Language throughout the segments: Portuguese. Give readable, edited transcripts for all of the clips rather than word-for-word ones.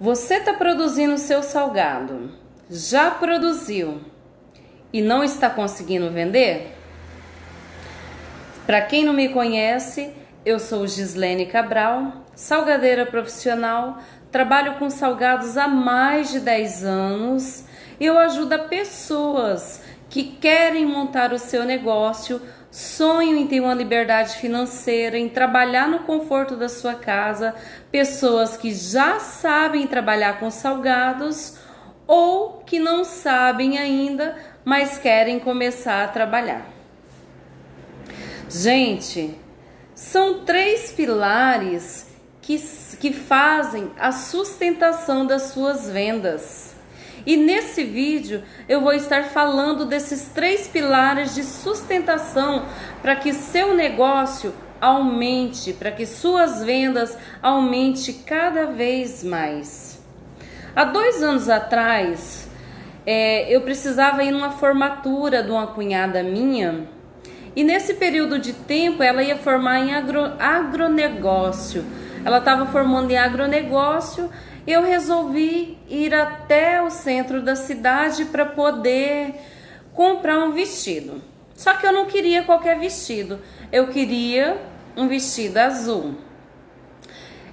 Você está produzindo o seu salgado, já produziu e não está conseguindo vender? Para quem não me conhece, eu sou Gislene Cabral, salgadeira profissional, trabalho com salgados há mais de 10 anos e eu ajudo pessoas que querem montar o seu negócio, sonham em ter uma liberdade financeira, em trabalhar no conforto da sua casa, pessoas que já sabem trabalhar com salgados ou que não sabem ainda, mas querem começar a trabalhar. Gente, são 3 pilares que fazem a sustentação das suas vendas. E nesse vídeo eu vou estar falando desses 3 pilares de sustentação para que seu negócio aumente, para que suas vendas aumente cada vez mais. Há 2 anos atrás, eu precisava ir numa formatura de uma cunhada minha. E nesse período de tempo ela ia formar em agronegócio. Ela estava formando em agronegócio. Eu resolvi ir até o centro da cidade para poder comprar um vestido. Só que eu não queria qualquer vestido. Eu queria um vestido azul.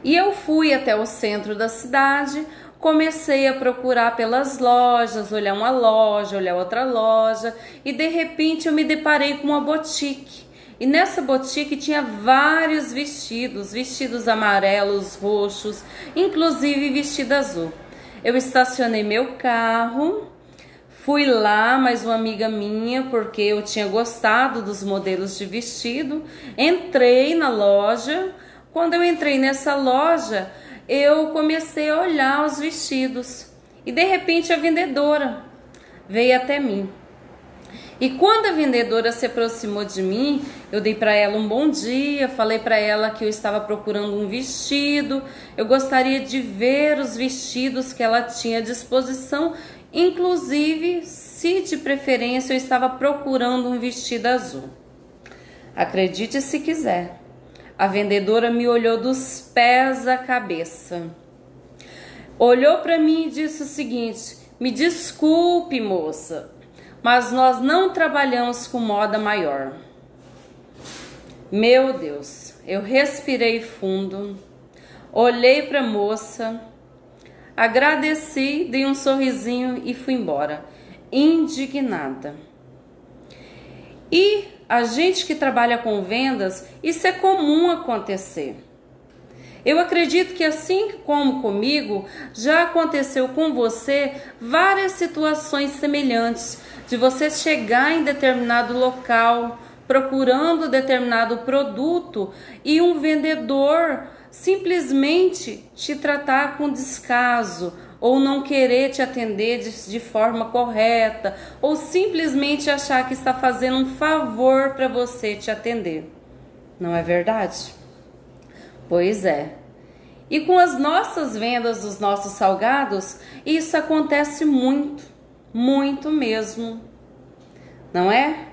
E eu fui até o centro da cidade. Comecei a procurar pelas lojas, olhar uma loja, olhar outra loja e de repente eu me deparei com uma boutique. E nessa boutique tinha vários vestidos amarelos, roxos, inclusive vestido azul. Eu estacionei meu carro, fui lá, mais uma amiga minha, porque eu tinha gostado dos modelos de vestido, entrei na loja. Quando eu entrei nessa loja, eu comecei a olhar os vestidos e de repente a vendedora veio até mim. E quando a vendedora se aproximou de mim, eu dei para ela um bom dia, falei para ela que eu estava procurando um vestido, eu gostaria de ver os vestidos que ela tinha à disposição, inclusive se de preferência eu estava procurando um vestido azul. Acredite se quiser. A vendedora me olhou dos pés à cabeça. Olhou para mim e disse o seguinte: me desculpe, moça, mas nós não trabalhamos com moda maior. Meu Deus, eu respirei fundo, olhei para a moça, agradeci, dei um sorrisinho e fui embora, indignada. E a gente que trabalha com vendas, isso é comum acontecer. Eu acredito que assim como comigo, já aconteceu com você várias situações semelhantes, de você chegar em determinado local, procurando determinado produto e um vendedor simplesmente te tratar com descaso, ou não querer te atender de forma correta, ou simplesmente achar que está fazendo um favor para você te atender. Não é verdade? Pois é. E com as nossas vendas dos nossos salgados, isso acontece muito, muito mesmo. Não é?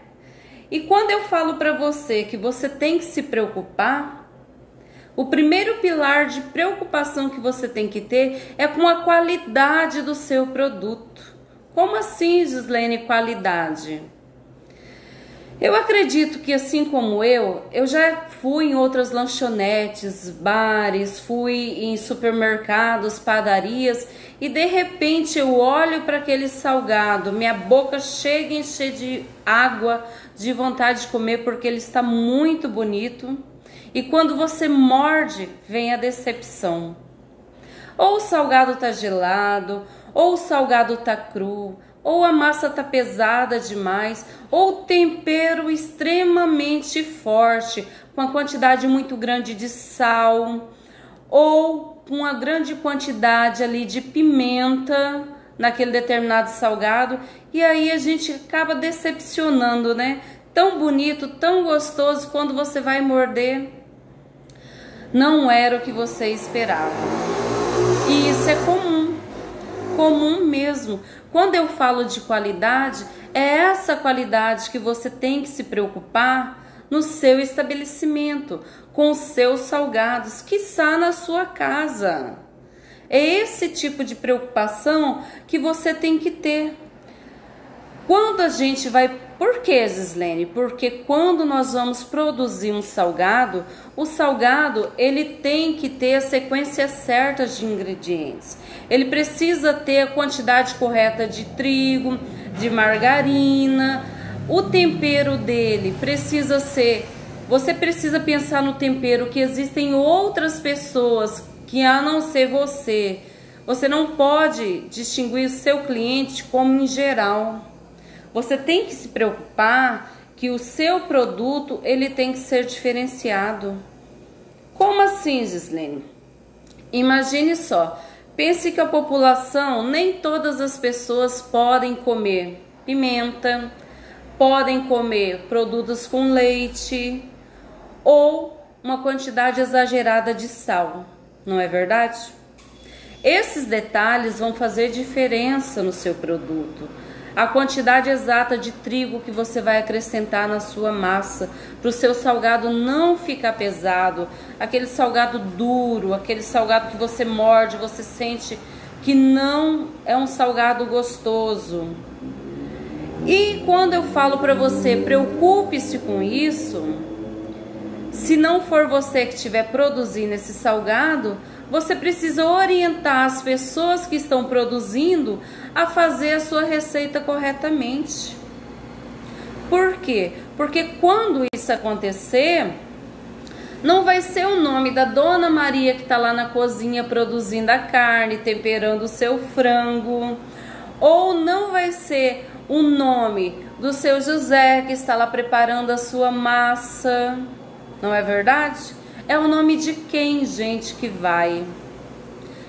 E quando eu falo para você que você tem que se preocupar, o primeiro pilar de preocupação que você tem que ter é com a qualidade do seu produto. Como assim, Gislene, qualidade? Eu acredito que assim como eu já fui em outras lanchonetes, bares, fui em supermercados, padarias e de repente eu olho para aquele salgado, minha boca chega a encher de água, de vontade de comer porque ele está muito bonito. E quando você morde, vem a decepção. Ou o salgado está gelado, ou o salgado está cru, ou a massa está pesada demais, ou o tempero extremamente forte, com a quantidade muito grande de sal, ou com uma grande quantidade ali de pimenta naquele determinado salgado, e aí a gente acaba decepcionando, né? Tão bonito, tão gostoso, quando você vai morder, não era o que você esperava. E isso é comum mesmo. Quando eu falo de qualidade, é essa qualidade que você tem que se preocupar no seu estabelecimento, com os seus salgados, quiçá na sua casa. É esse tipo de preocupação que você tem que ter. Quando a gente vai... Por que, Gislene? Porque quando nós vamos produzir um salgado, o salgado ele tem que ter a sequência certa de ingredientes. Ele precisa ter a quantidade correta de trigo, de margarina. O tempero dele precisa ser... Você precisa pensar no tempero que existem outras pessoas que a não ser você. Você não pode distinguir o seu cliente como em geral. Você tem que se preocupar que o seu produto ele tem que ser diferenciado. Como assim, Gislene? Imagine só, pense que a população, nem todas as pessoas podem comer pimenta, podem comer produtos com leite ou uma quantidade exagerada de sal, não é verdade? Esses detalhes vão fazer diferença no seu produto. A quantidade exata de trigo que você vai acrescentar na sua massa, para o seu salgado não ficar pesado, aquele salgado duro, aquele salgado que você morde, você sente que não é um salgado gostoso. E quando eu falo para você, preocupe-se com isso, se não for você que estiver produzindo esse salgado, você precisa orientar as pessoas que estão produzindo a fazer a sua receita corretamente. Por quê? Porque quando isso acontecer, não vai ser o nome da Dona Maria que está lá na cozinha produzindo a carne, temperando o seu frango, ou não vai ser o nome do seu José que está lá preparando a sua massa, não é verdade? É o nome de quem, gente, que vai?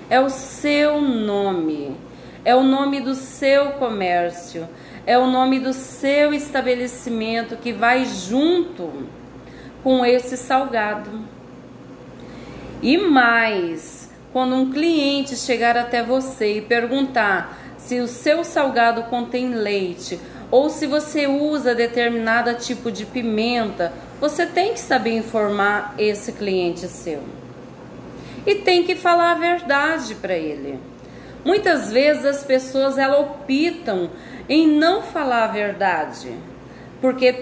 É o seu nome. É o nome do seu comércio. É o nome do seu estabelecimento que vai junto com esse salgado. E mais, quando um cliente chegar até você e perguntar se o seu salgado contém leite ou se você usa determinado tipo de pimenta, você tem que saber informar esse cliente seu. E tem que falar a verdade para ele. Muitas vezes as pessoas elas optam em não falar a verdade, porque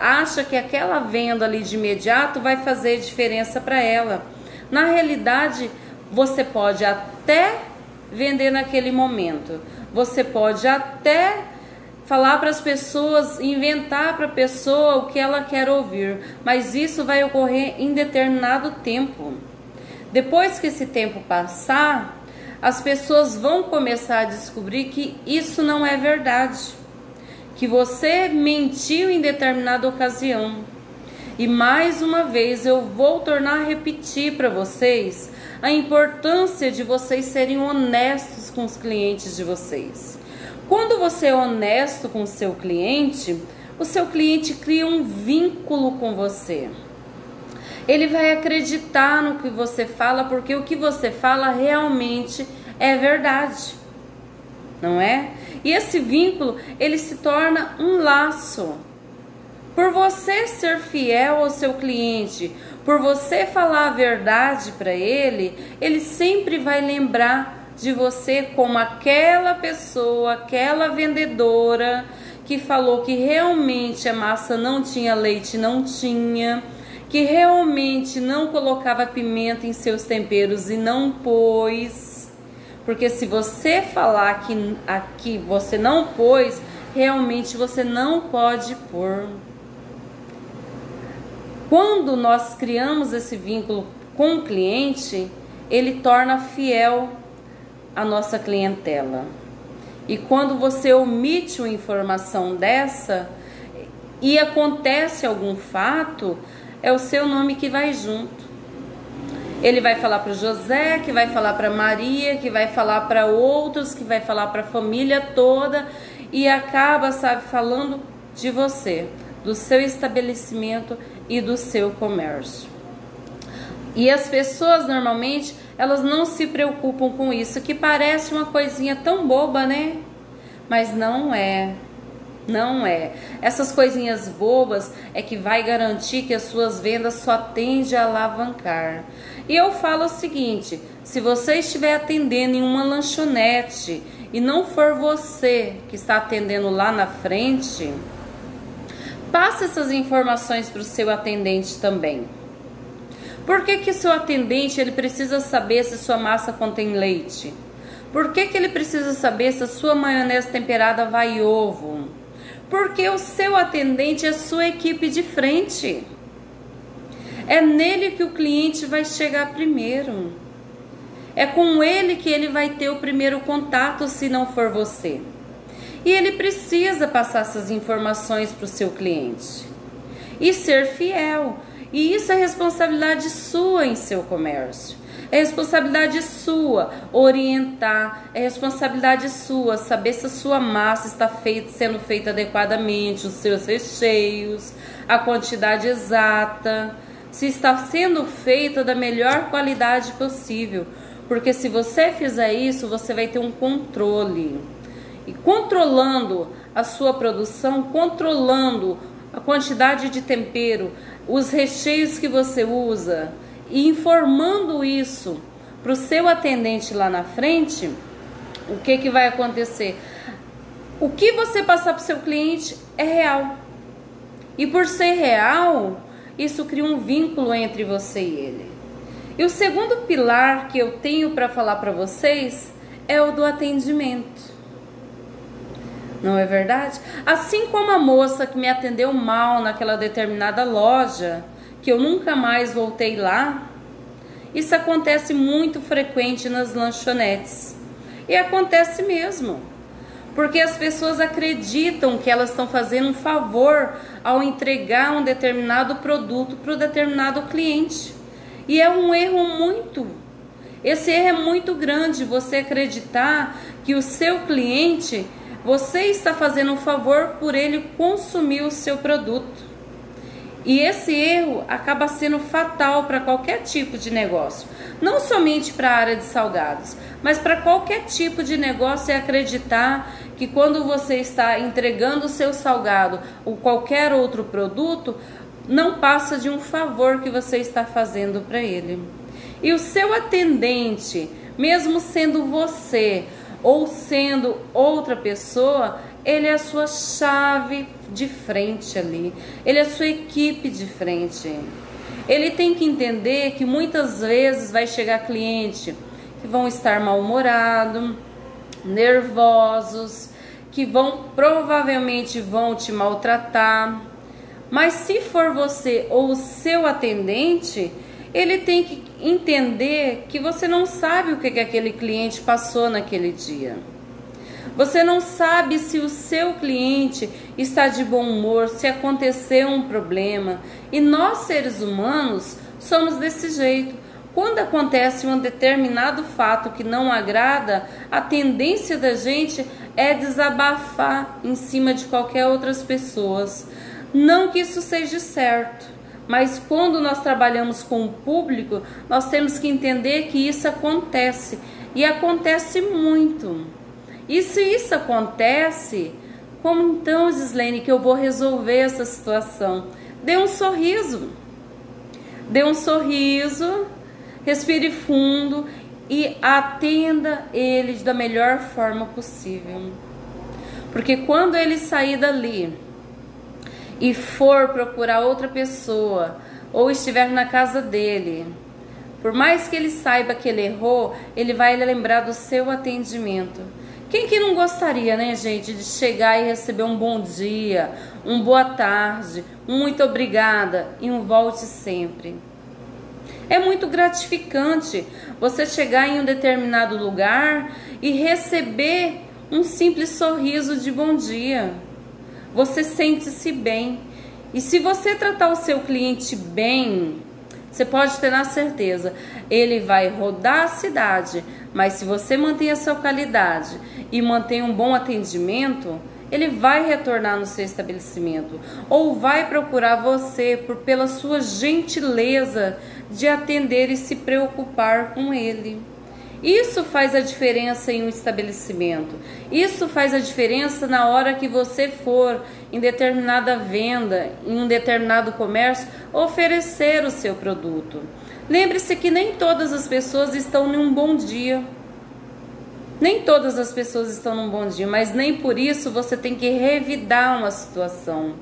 acha que aquela venda ali de imediato vai fazer diferença para ela. Na realidade, você pode até vender naquele momento. Você pode até falar para as pessoas, inventar para a pessoa o que ela quer ouvir, mas isso vai ocorrer em determinado tempo. Depois que esse tempo passar, as pessoas vão começar a descobrir que isso não é verdade, que você mentiu em determinada ocasião. E mais uma vez eu vou tornar a repetir para vocês a importância de vocês serem honestos com os clientes de vocês. Quando você é honesto com o seu cliente cria um vínculo com você. Ele vai acreditar no que você fala, porque o que você fala realmente é verdade, não é? E esse vínculo, ele se torna um laço. Por você ser fiel ao seu cliente, por você falar a verdade para ele, ele sempre vai lembrar de você como aquela pessoa, aquela vendedora que falou que realmente a massa não tinha leite, não tinha, que realmente não colocava pimenta em seus temperos e não pôs. Porque se você falar que aqui você não pôs, realmente você não pode pôr. Quando nós criamos esse vínculo com o cliente, ele torna fiel a nossa clientela. E quando você omite uma informação dessa e acontece algum fato, é o seu nome que vai junto. Ele vai falar para o José, que vai falar para Maria, que vai falar para outros, que vai falar para a família toda e acaba, falando de você, do seu estabelecimento e do seu comércio. E as pessoas normalmente elas não se preocupam com isso, que parece uma coisinha tão boba, né? Mas não é. Não é. Essas coisinhas bobas é que vai garantir que as suas vendas só tendem a alavancar. E eu falo o seguinte, se você estiver atendendo em uma lanchonete e não for você que está atendendo lá na frente, passe essas informações para o seu atendente também. Por que seu atendente ele precisa saber se sua massa contém leite? Por que ele precisa saber se a sua maionese temperada vai ovo? Porque o seu atendente é sua equipe de frente. É nele que o cliente vai chegar primeiro. É com ele que ele vai ter o primeiro contato, se não for você. E ele precisa passar essas informações para o seu cliente. E ser fiel. E isso é responsabilidade sua em seu comércio. É responsabilidade sua orientar, é responsabilidade sua saber se a sua massa está sendo feita adequadamente, os seus recheios, a quantidade exata, se está sendo feita da melhor qualidade possível. Porque se você fizer isso, você vai ter um controle. E controlando a sua produção, controlando a quantidade de tempero, os recheios que você usa, e informando isso para o seu atendente lá na frente, o que vai acontecer? O que você passar para o seu cliente é real. E por ser real, isso cria um vínculo entre você e ele. E o segundo pilar que eu tenho para falar para vocês é o do atendimento. Não é verdade? Assim como a moça que me atendeu mal naquela determinada loja, que eu nunca mais voltei lá, isso acontece muito frequente nas lanchonetes. E acontece mesmo, porque as pessoas acreditam que elas estão fazendo um favor ao entregar um determinado produto para o determinado cliente. E é um erro esse erro é muito grande, você acreditar que o seu cliente, você está fazendo um favor por ele consumir o seu produto. E esse erro acaba sendo fatal para qualquer tipo de negócio. Não somente para a área de salgados, mas para qualquer tipo de negócio é acreditar que quando você está entregando o seu salgado ou qualquer outro produto, não passa de um favor que você está fazendo para ele. E o seu atendente, mesmo sendo você ou sendo outra pessoa, ele é a sua chave de frente ali. Ele é a sua equipe de frente. Ele tem que entender que muitas vezes vai chegar cliente que vão estar mal-humorados, nervosos, que provavelmente vão te maltratar. Mas se for você ou o seu atendente, ele tem que entender que você não sabe o que aquele cliente passou naquele dia. Você não sabe se o seu cliente está de bom humor, se aconteceu um problema. E nós, seres humanos, somos desse jeito. Quando acontece um determinado fato que não agrada, a tendência da gente é desabafar em cima de qualquer outras pessoas. Não que isso seja certo, mas quando nós trabalhamos com o público, nós temos que entender que isso acontece. E acontece muito. E se isso acontece, como então, Gislene, que eu vou resolver essa situação? Dê um sorriso. Dê um sorriso, respire fundo e atenda ele da melhor forma possível. Porque quando ele sair dali e for procurar outra pessoa, ou estiver na casa dele, por mais que ele saiba que ele errou, ele vai lembrar do seu atendimento. Quem que não gostaria, né, gente, de chegar e receber um bom dia, um boa tarde, um muito obrigada e um volte sempre? É muito gratificante você chegar em um determinado lugar e receber um simples sorriso de bom dia. Você sente-se bem. E se você tratar o seu cliente bem, você pode ter na certeza, ele vai rodar a cidade, mas se você mantém a sua qualidade e mantém um bom atendimento, ele vai retornar no seu estabelecimento ou vai procurar você pela sua gentileza de atender e se preocupar com ele. Isso faz a diferença em um estabelecimento. Isso faz a diferença na hora que você for em determinada venda, em um determinado comércio, oferecer o seu produto. Lembre-se que nem todas as pessoas estão em um bom dia. Nem todas as pessoas estão num bom dia, mas nem por isso você tem que revidar uma situação.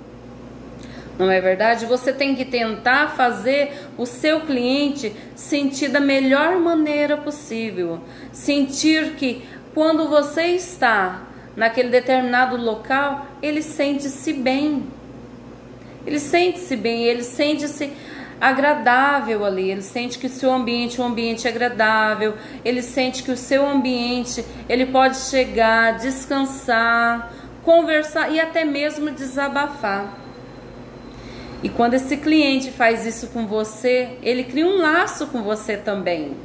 Não é verdade? Você tem que tentar fazer o seu cliente sentir da melhor maneira possível. Sentir que quando você está naquele determinado local, ele sente-se bem. Ele sente-se bem, ele sente-se agradável ali. Ele sente que o seu ambiente é um ambiente agradável. Ele sente que o seu ambiente, ele pode chegar, descansar, conversar e até mesmo desabafar. E quando esse cliente faz isso com você, ele cria um laço com você também.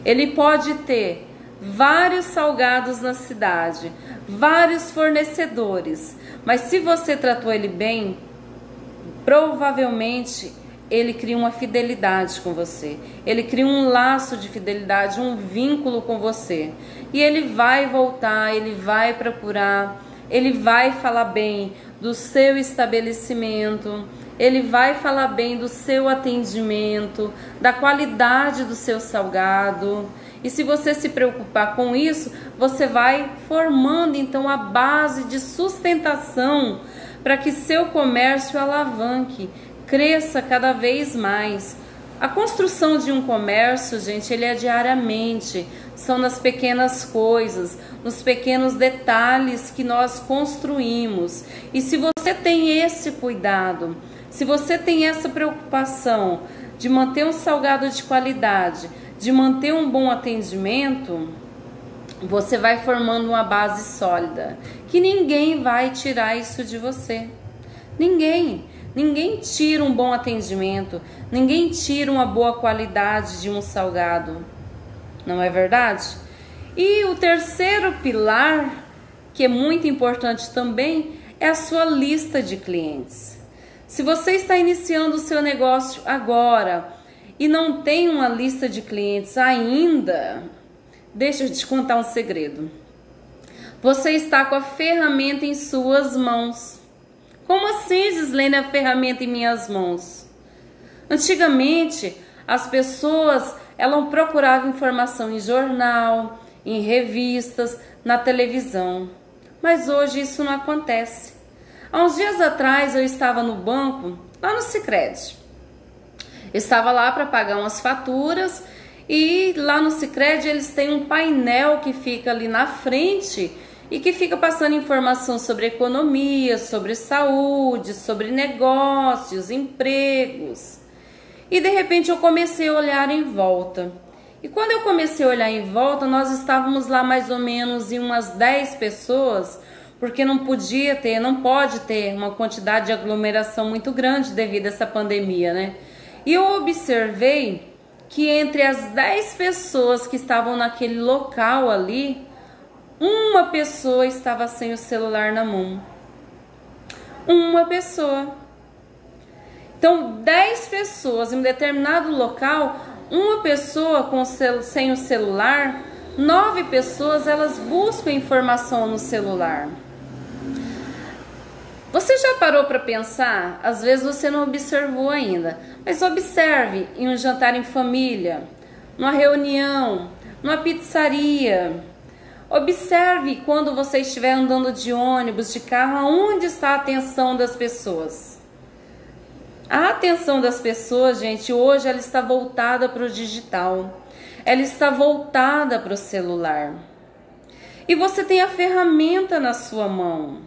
Ele pode ter vários salgados na cidade, vários fornecedores, mas se você tratou ele bem, provavelmente ele cria uma fidelidade com você. Ele cria um laço de fidelidade, um vínculo com você. E ele vai voltar, ele vai procurar, ele vai falar bem do seu estabelecimento, ele vai falar bem do seu atendimento, da qualidade do seu salgado. E se você se preocupar com isso, você vai formando então a base de sustentação para que seu comércio alavanque, cresça cada vez mais. A construção de um comércio, gente, ele é diariamente, são nas pequenas coisas, nos pequenos detalhes que nós construímos. E se você tem esse cuidado, se você tem essa preocupação de manter um salgado de qualidade, de manter um bom atendimento, você vai formando uma base sólida, que ninguém vai tirar isso de você. Ninguém tira um bom atendimento, ninguém tira uma boa qualidade de um salgado, não é verdade? E o terceiro pilar, que é muito importante também, é a sua lista de clientes. Se você está iniciando o seu negócio agora e não tem uma lista de clientes ainda, deixa eu te contar um segredo. Você está com a ferramenta em suas mãos. Como assim, Gislene, a ferramenta em minhas mãos? Antigamente, as pessoas elas procuravam informação em jornal, em revistas, na televisão. Mas hoje isso não acontece. Há uns dias atrás eu estava no banco, lá no Sicredi. Estava lá para pagar umas faturas e lá no Sicredi eles têm um painel que fica ali na frente e que fica passando informação sobre economia, sobre saúde, sobre negócios, empregos. E de repente eu comecei a olhar em volta. E quando eu comecei a olhar em volta, nós estávamos lá mais ou menos em umas 10 pessoas, porque não pode ter uma quantidade de aglomeração muito grande devido a essa pandemia, né? E eu observei que entre as 10 pessoas que estavam naquele local ali, uma pessoa estava sem o celular na mão. Uma pessoa. Então, 10 pessoas em um determinado local, uma pessoa sem o celular, 9 pessoas elas buscam informação no celular. Você já parou para pensar? Às vezes você não observou ainda, mas observe em um jantar em família, numa reunião, numa pizzaria. Observe quando você estiver andando de ônibus, de carro, aonde está a atenção das pessoas. A atenção das pessoas, gente, hoje ela está voltada para o digital. Ela está voltada para o celular. E você tem a ferramenta na sua mão.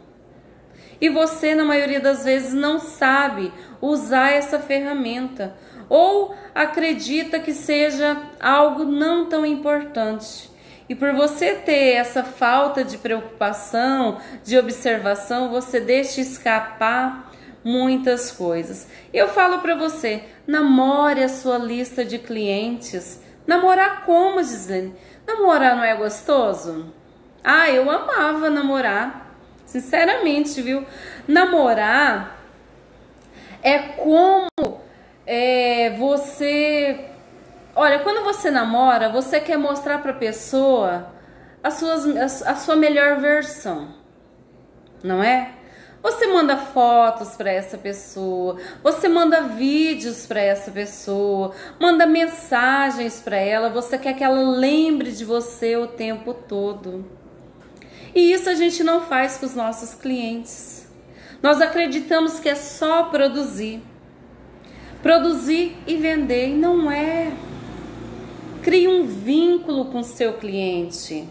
E você, na maioria das vezes, não sabe usar essa ferramenta. Ou acredita que seja algo não tão importante. E por você ter essa falta de preocupação, de observação, você deixa escapar muitas coisas. Eu falo para você, namore a sua lista de clientes. Namorar como, Gislene? Namorar não é gostoso? Ah, eu amava namorar. Sinceramente, viu? Namorar é como você... Olha, quando você namora, você quer mostrar para a pessoa a sua melhor versão, não é? Você manda fotos para essa pessoa, você manda vídeos para essa pessoa, manda mensagens para ela, você quer que ela lembre de você o tempo todo. E isso a gente não faz com os nossos clientes. Nós acreditamos que é só produzir e vender, e não é. Crie um vínculo com o seu cliente.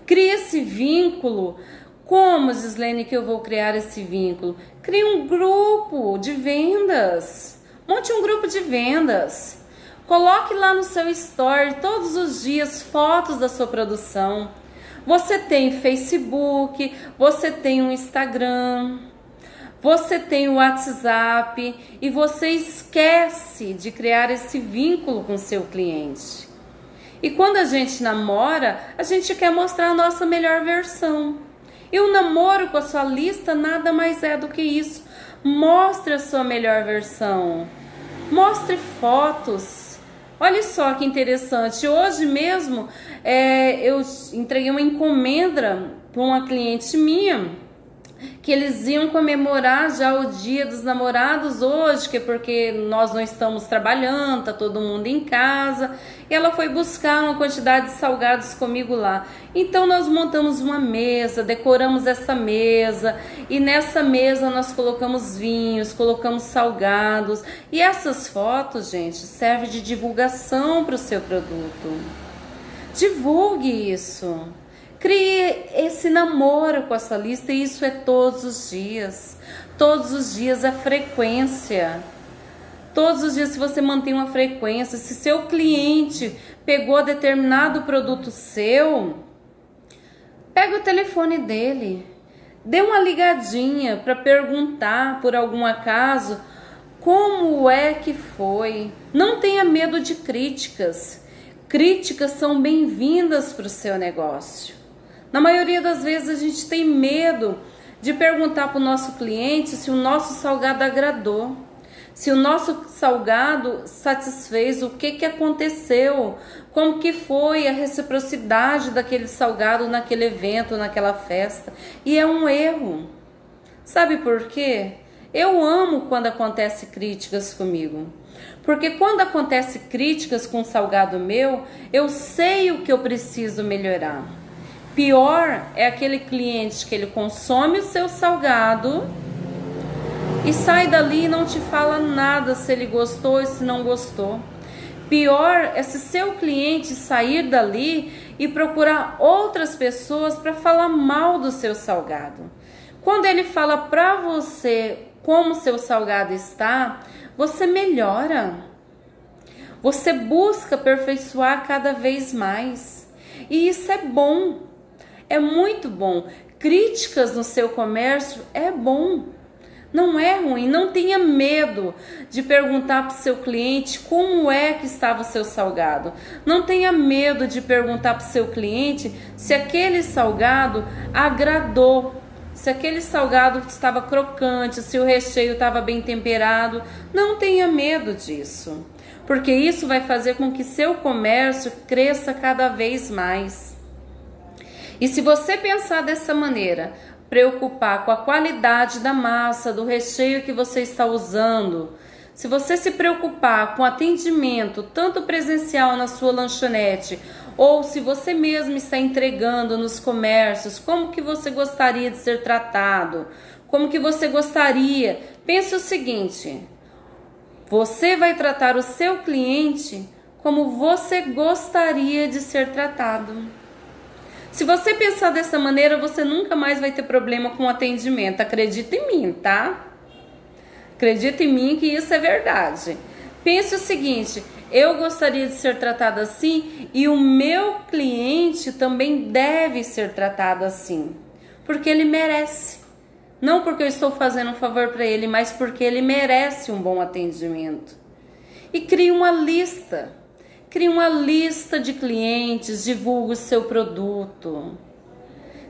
Crie esse vínculo. Como, Gislene, que eu vou criar esse vínculo? Crie um grupo de vendas. Monte um grupo de vendas. Coloque lá no seu story todos os dias fotos da sua produção. Você tem Facebook, você tem um Instagram, você tem o WhatsApp e você esquece de criar esse vínculo com o seu cliente. E quando a gente namora, a gente quer mostrar a nossa melhor versão. E o namoro com a sua lista nada mais é do que isso. Mostre a sua melhor versão. Mostre fotos. Olha só que interessante. Hoje mesmo eu entreguei uma encomenda para uma cliente minha, que eles iam comemorar já o Dia dos Namorados hoje, que é porque nós não estamos trabalhando, tá todo mundo em casa, e ela foi buscar uma quantidade de salgados comigo lá. Então nós montamos uma mesa, decoramos essa mesa, e nessa mesa nós colocamos vinhos, colocamos salgados, e essas fotos, gente, servem de divulgação para o seu produto. Divulgue isso. Crie esse namoro com essa lista, e isso é todos os dias. Todos os dias é frequência. Todos os dias, se você mantém uma frequência, se seu cliente pegou determinado produto seu, pega o telefone dele, dê uma ligadinha para perguntar, por algum acaso, como é que foi. Não tenha medo de críticas. Críticas são bem-vindas para o seu negócio. Na maioria das vezes a gente tem medo de perguntar para o nosso cliente se o nosso salgado agradou, se o nosso salgado satisfez, o que aconteceu, como que foi a reciprocidade daquele salgado naquele evento, naquela festa. E é um erro. Sabe por quê? Eu amo quando acontece críticas comigo. Porque quando acontece críticas com o salgado meu, eu sei o que eu preciso melhorar. Pior é aquele cliente que ele consome o seu salgado e sai dali e não te fala nada se ele gostou e se não gostou. Pior é se seu cliente sair dali e procurar outras pessoas para falar mal do seu salgado. Quando ele fala para você como seu salgado está, você melhora. Você busca aperfeiçoar cada vez mais. E isso é bom. É muito bom. Críticas no seu comércio é bom. Não é ruim. Não tenha medo de perguntar para o seu cliente como é que estava o seu salgado. Não tenha medo de perguntar para o seu cliente se aquele salgado agradou. Se aquele salgado estava crocante, se o recheio estava bem temperado. Não tenha medo disso. Porque isso vai fazer com que seu comércio cresça cada vez mais. E se você pensar dessa maneira, preocupar com a qualidade da massa, do recheio que você está usando, se você se preocupar com atendimento, tanto presencial na sua lanchonete, ou se você mesmo está entregando nos comércios, como que você gostaria de ser tratado? Como que você gostaria? Pense o seguinte, você vai tratar o seu cliente como você gostaria de ser tratado. Se você pensar dessa maneira, você nunca mais vai ter problema com atendimento. Acredita em mim, tá? Acredita em mim que isso é verdade. Pense o seguinte, eu gostaria de ser tratado assim e o meu cliente também deve ser tratado assim. Porque ele merece. Não porque eu estou fazendo um favor para ele, mas porque ele merece um bom atendimento. E crie uma lista. Crie uma lista de clientes, divulgue o seu produto.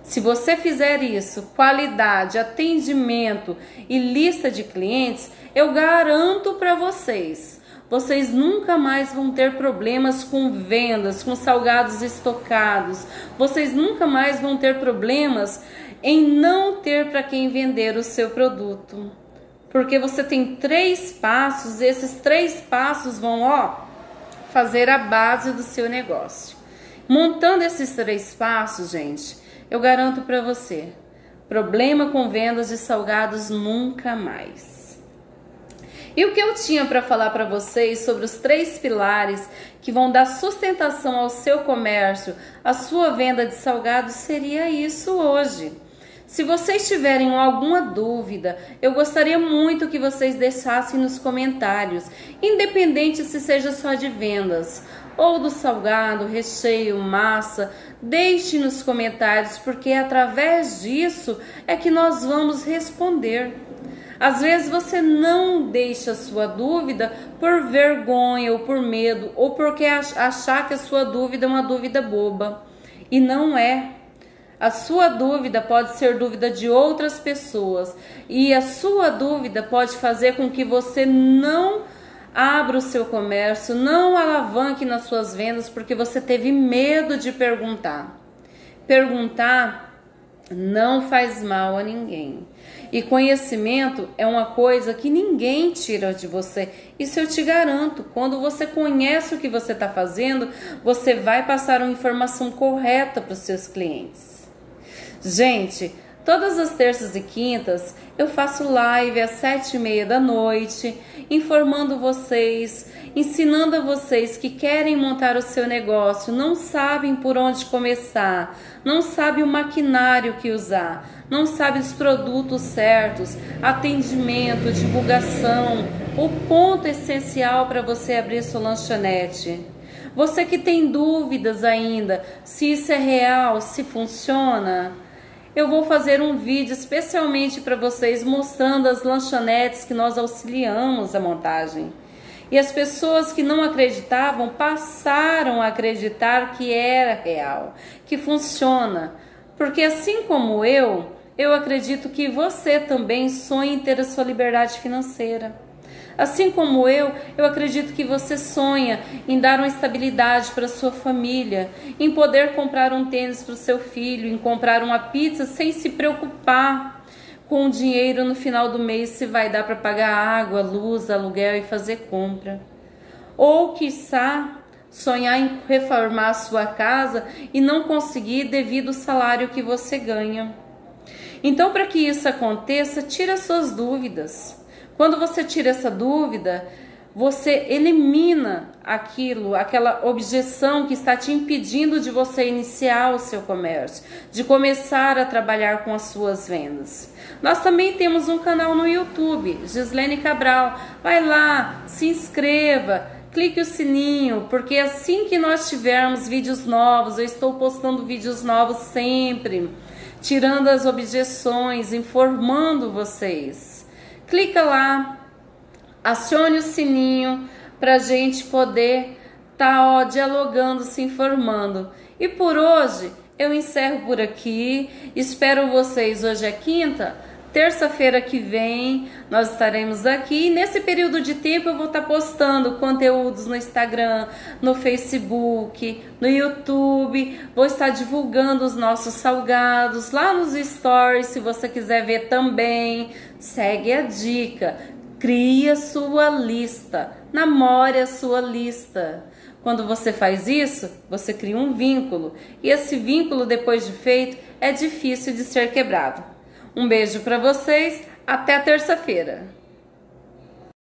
Se você fizer isso, qualidade, atendimento e lista de clientes, eu garanto para vocês, vocês nunca mais vão ter problemas com vendas, com salgados estocados. Vocês nunca mais vão ter problemas em não ter para quem vender o seu produto. Porque você tem 3 passos, esses 3 passos vão, fazer a base do seu negócio. Montando esses 3 passos, gente, eu garanto para você, problema com vendas de salgados nunca mais. E o que eu tinha para falar para vocês sobre os 3 pilares que vão dar sustentação ao seu comércio, à sua venda de salgados, seria isso hoje. Se vocês tiverem alguma dúvida, eu gostaria muito que vocês deixassem nos comentários, independente se seja só de vendas, ou do salgado, recheio, massa, deixe nos comentários, porque através disso é que nós vamos responder. Às vezes você não deixa a sua dúvida por vergonha ou por medo, ou porque achar que a sua dúvida é uma dúvida boba, e não é. A sua dúvida pode ser dúvida de outras pessoas, e a sua dúvida pode fazer com que você não abra o seu comércio, não alavanque nas suas vendas, porque você teve medo de perguntar. Perguntar não faz mal a ninguém. E conhecimento é uma coisa que ninguém tira de você. Isso eu te garanto. Quando você conhece o que você está fazendo, você vai passar uma informação correta para os seus clientes. Gente, todas as terças e quintas eu faço live às 7h30 da noite, informando vocês, ensinando a vocês que querem montar o seu negócio, não sabem por onde começar, não sabem o maquinário que usar, não sabem os produtos certos, atendimento, divulgação, o ponto essencial para você abrir sua lanchonete. Você que tem dúvidas ainda se isso é real, se funciona, eu vou fazer um vídeo especialmente para vocês mostrando as lanchonetes que nós auxiliamos a montagem. E as pessoas que não acreditavam passaram a acreditar que era real, que funciona. Porque assim como eu acredito que você também sonha em ter a sua liberdade financeira. Assim como eu acredito que você sonha em dar uma estabilidade para sua família, em poder comprar um tênis para o seu filho, em comprar uma pizza sem se preocupar com o dinheiro no final do mês, se vai dar para pagar água, luz, aluguel e fazer compra. Ou, quiçá, sonhar em reformar a sua casa e não conseguir devido ao salário que você ganha. Então, para que isso aconteça, tira suas dúvidas. Quando você tira essa dúvida, você elimina aquela objeção que está te impedindo de você iniciar o seu comércio, de começar a trabalhar com as suas vendas. Nós também temos um canal no YouTube, Gislene Cabral. Vai lá, se inscreva, clique o sininho, porque assim que nós tivermos vídeos novos, eu estou postando vídeos novos sempre, tirando as objeções, informando vocês. Clica lá, acione o sininho para a gente poder estar dialogando, se informando. E por hoje eu encerro por aqui. Espero vocês. Hoje é quinta, terça-feira que vem nós estaremos aqui. Nesse período de tempo eu vou estar postando conteúdos no Instagram, no Facebook, no YouTube. Vou estar divulgando os nossos salgados lá nos stories. Se você quiser ver também, segue a dica. Crie a sua lista, namore a sua lista. Quando você faz isso, você cria um vínculo. E esse vínculo, depois de feito, é difícil de ser quebrado. Um beijo para vocês, até terça-feira.